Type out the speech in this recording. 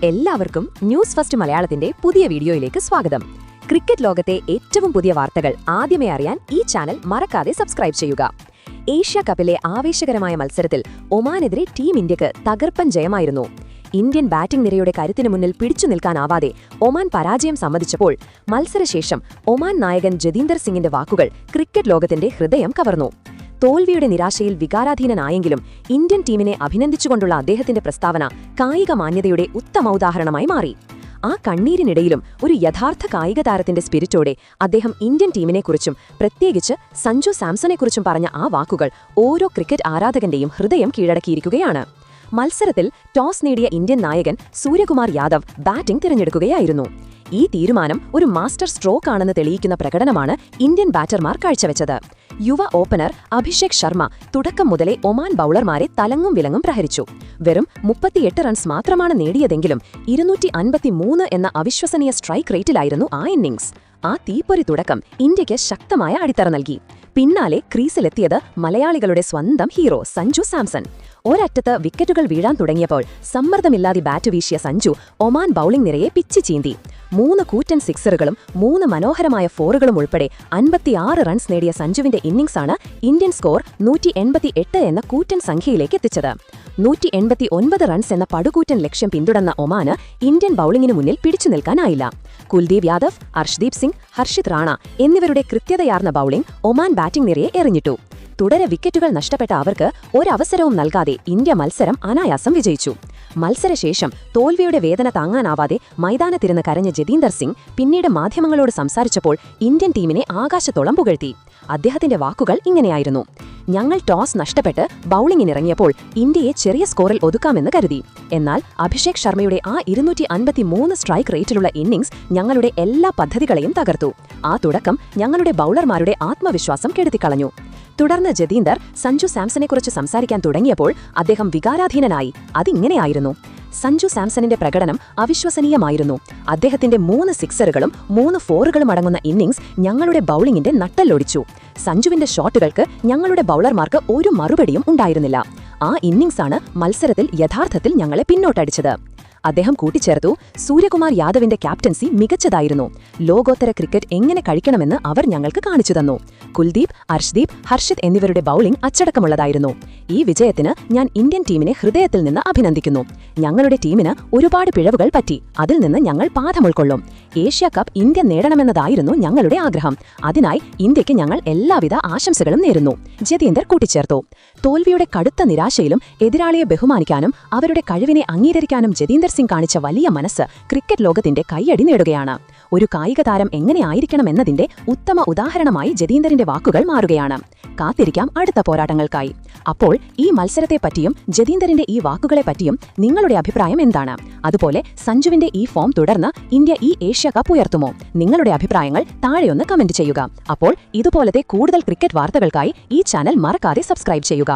എല്ലാവർക്കും news first മലയാളത്തിന്റെ പുതിയ വീഡിയോയിലേക്ക് സ്വാഗതം. ക്രിക്കറ്റ് ലോകത്തെ ഏറ്റവും പുതിയ വാർത്തകൾ ആദ്യമേ അറിയാൻ ഈ ചാനൽ മറക്കാതെ സബ്സ്ക്രൈബ് ചെയ്യുക. ഏഷ്യ കപ്പിലെ ആവേശകരമായ മത്സരത്തിൽ ഒമാനെതിരെ ടീം ഇന്ത്യക്ക് തകർപ്പൻ ജയമായിരുന്നു. ഇന്ത്യൻ ബാറ്റിംഗ് നിരയുടെ കരുത്തിനു മുന്നിൽ പിടിച്ചു നിൽക്കാനാവാതെ ഒമാൻ പരാജയം സമ്മതിച്ചപ്പോൾ മത്സരശേഷം ഒമാൻ നായകൻ ജതീന്ദർ സിംഗിന്റെ വാക്കുകൾ ക്രിക്കറ്റ് ലോകത്തിന്റെ ഹൃദയം കവർന്നു. തോൽവിയുടെ നിരാശയിൽ വികാരാധീനനായെങ്കിലും ഇന്ത്യൻ ടീമിനെ അഭിനന്ദിച്ചുകൊണ്ടുള്ള അദ്ദേഹത്തിന്റെ പ്രസ്താവന കായിക മാന്യതയുടെ ഉത്തമോദാഹരണമായി മാറി. ആ കണ്ണീരിനിടയിലും ഒരു യഥാർത്ഥ കായിക താരത്തിന്റെ സ്പിരിറ്റോടെ അദ്ദേഹം ഇന്ത്യൻ ടീമിനെക്കുറിച്ചും പ്രത്യേകിച്ച് സഞ്ജു സാംസണെക്കുറിച്ചും പറഞ്ഞ ആ വാക്കുകൾ ഓരോ ക്രിക്കറ്റ് ആരാധകന്റെയും ഹൃദയം കീഴടക്കിയിരിക്കുകയാണ്. മത്സരത്തിൽ ടോസ് നേടിയ ഇന്ത്യൻ നായകൻ സൂര്യകുമാർ യാദവ് ബാറ്റിംഗ് തിരഞ്ഞെടുക്കുകയായിരുന്നു. ഈ തീരുമാനം ഒരു മാസ്റ്റർ സ്ട്രോക്ക് ആണെന്ന് തെളിയിക്കുന്ന പ്രകടനമാണ് ഇന്ത്യൻ ബാറ്റർമാർ കാഴ്ചവെച്ചത്. യുവ ഓപ്പണർ അഭിഷേക് ശർമ്മ തുടക്കം മുതലേ ഒമാൻ ബൌളർമാരെ തലങ്ങും വിലങ്ങും പ്രഹരിച്ചു. വെറും 38 റൺസ് മാത്രമാണ് നേടിയതെങ്കിലും 253 എന്ന അവിശ്വസനീയ സ്ട്രൈക്ക് റേറ്റിലായിരുന്നു ആ ഇന്നിംഗ്സ്. ആ തീപ്പൊരി തുടക്കം ഇന്ത്യയ്ക്ക് ശക്തമായ അടിത്തറ നൽകി. പിന്നാലെ ക്രീസിലെത്തിയത് മലയാളികളുടെ സ്വന്തം ഹീറോ സഞ്ജു സാംസൺ. ഒരറ്റത്ത് വിക്കറ്റുകൾ വീഴാൻ തുടങ്ങിയപ്പോൾ സമ്മർദ്ദമില്ലാതെ ബാറ്റ് വീശിയ സഞ്ജു ഒമാൻ ബൌളിംഗ് നിരയെ പിച്ചി ചീന്തി. 3 കൂറ്റൻ സിക്സറുകളും 3 മനോഹരമായ ഫോറുകളും ഉൾപ്പെടെ 56 റൺസ് നേടിയ സഞ്ജുവിന്റെ ഇന്നിംഗ്സാണ് ഇന്ത്യൻ സ്കോർ 188 എന്ന കൂറ്റൻ സംഖ്യയിലേക്ക് എത്തിച്ചത്. 189 റൺസ് എന്ന പടുകൂറ്റൻ ലക്ഷ്യം പിന്തുടർന്ന ഒമാന് ഇന്ത്യൻ ബൌളിംഗിനു മുന്നിൽ പിടിച്ചു നിൽക്കാനായില്ല. കുൽദീപ് യാദവ്, അർഷ്ദീപ് സിംഗ്, ഹർഷിത് റാണ എന്നിവരുടെ കൃത്യതയാർന്ന ബൌളിംഗ് ഒമാൻ ബാറ്റിംഗ് നിരയെ എറിഞ്ഞിട്ടു. തുടരെ വിക്കറ്റുകൾ നഷ്ടപ്പെട്ട അവർക്ക് ഒരവസരവും നൽകാതെ ഇന്ത്യ മത്സരം അനായാസം വിജയിച്ചു. മത്സരശേഷം തോൽവിയുടെ വേദന താങ്ങാനാവാതെ മൈതാനത്തിരുന്ന് കരഞ്ഞ ജതീന്ദർ സിംഗ് പിന്നീട് മാധ്യമങ്ങളോട് സംസാരിച്ചപ്പോൾ ഇന്ത്യൻ ടീമിനെ ആകാശത്തോളം പുകഴ്ത്തി. അദ്ദേഹത്തിന്റെ വാക്കുകൾ ഇങ്ങനെയായിരുന്നു: ഞങ്ങൾ ടോസ് നഷ്ടപ്പെട്ട് ബൌളിംഗിനിറങ്ങിയപ്പോൾ ഇന്ത്യയെ ചെറിയ സ്കോറിൽ ഒതുക്കാമെന്ന് കരുതി. എന്നാൽ അഭിഷേക് ശർമ്മയുടെ ആ 253 സ്ട്രൈക്ക് റേറ്റിലുള്ള ഇന്നിംഗ്സ് ഞങ്ങളുടെ എല്ലാ പദ്ധതികളെയും തകർത്തു. ആ തുടക്കം ഞങ്ങളുടെ ബൌളർമാരുടെ ആത്മവിശ്വാസം കെടുത്തിക്കളഞ്ഞു. തുടർന്ന് ജതീന്ദർ സഞ്ജു സാംസണെക്കുറിച്ച് സംസാരിക്കാൻ തുടങ്ങിയപ്പോൾ അദ്ദേഹം വികാരാധീനനായി. അതിങ്ങനെയായിരുന്നു: സഞ്ജു സാംസണിന്റെ പ്രകടനം അവിശ്വസനീയമായിരുന്നു. അദ്ദേഹത്തിന്റെ 3 സിക്സറുകളും 3 ഫോറുകളും അടങ്ങുന്ന ഇന്നിംഗ്സ് ഞങ്ങളുടെ ബൌളിംഗിന്റെ നട്ടെല്ലൊടിച്ചു. സഞ്ജുവിന്റെ ഷോട്ടുകൾക്ക് ഞങ്ങളുടെ ബൌളർമാർക്ക് ഒരു മറുപടിയും ഉണ്ടായിരുന്നില്ല. ആ ഇന്നിംഗ്സാണ് മത്സരത്തിൽ യഥാർത്ഥത്തിൽ ഞങ്ങളെ പിന്നോട്ടടിച്ചത്. അദ്ദേഹം കൂട്ടിച്ചേർത്തു, സൂര്യകുമാർ യാദവിന്റെ ക്യാപ്റ്റൻസി മികച്ചതായിരുന്നു. ലോകോത്തര ക്രിക്കറ്റ് എങ്ങനെ കഴിക്കണമെന്ന് അവർ ഞങ്ങൾക്ക് കാണിച്ചു തന്നു. കുൽദീപ്, അർഷ്ദീപ്, ഹർഷിത് എന്നിവരുടെ ബൌളിംഗ് അച്ചടക്കമുള്ളതായിരുന്നു. ഈ വിജയത്തിന് ഞാൻ ഇന്ത്യൻ ടീമിനെ ഹൃദയത്തിൽ നിന്ന് അഭിനന്ദിക്കുന്നു. ഞങ്ങളുടെ ടീമിന് ഒരുപാട് പിഴവുകൾ പറ്റി. അതിൽ നിന്ന് ഞങ്ങൾ പാഠം ഉൾക്കൊള്ളും. ഏഷ്യ കപ്പ് ഇന്ത്യ നേടണമെന്നതായിരുന്നു ഞങ്ങളുടെ ആഗ്രഹം. അതിനായി ഇന്ത്യയ്ക്ക് ഞങ്ങൾ എല്ലാവിധ ആശംസകളും നേരുന്നു. ജതീന്ദർ കൂട്ടിച്ചേർത്തു. തോൽവിയുടെ കടുത്ത നിരാശയിലും എതിരാളിയെ ബഹുമാനിക്കാനും അവരുടെ കഴിവിനെ അംഗീകരിക്കാനും ജതീന്ദർ സിംഗ് കാണിച്ച വലിയ മനസ്സ് ക്രിക്കറ്റ് ലോകത്തിന്റെ കൈയടി നേടുകയാണ്. ഒരു കായിക താരം എങ്ങനെയായിരിക്കണമെന്നതിന്റെ ഉത്തമ ഉദാഹരണമായി ജതീന്ദറിന്റെ വാക്കുകൾ മാറുകയാണ്. കാത്തിരിക്കാം അടുത്ത പോരാട്ടങ്ങൾക്കായി. അപ്പോൾ ഈ മത്സരത്തെപ്പറ്റിയും ജതീന്ദറിന്റെ ഈ വാക്കുകളെപ്പറ്റിയും നിങ്ങളുടെ അഭിപ്രായം എന്താണ്? അതുപോലെ സഞ്ജുവിന്റെ ഈ ഫോം തുടർന്ന് ഇന്ത്യ ഈ ഏഷ്യ കപ്പ് ഉയർത്തുമോ? നിങ്ങളുടെ അഭിപ്രായങ്ങൾ താഴെയൊന്ന് കമന്റ് ചെയ്യുക. അപ്പോൾ ഇതുപോലത്തെ കൂടുതൽ ക്രിക്കറ്റ് വാർത്തകൾക്കായി ഈ ചാനൽ മറക്കാതെ സബ്സ്ക്രൈബ് ചെയ്യുക.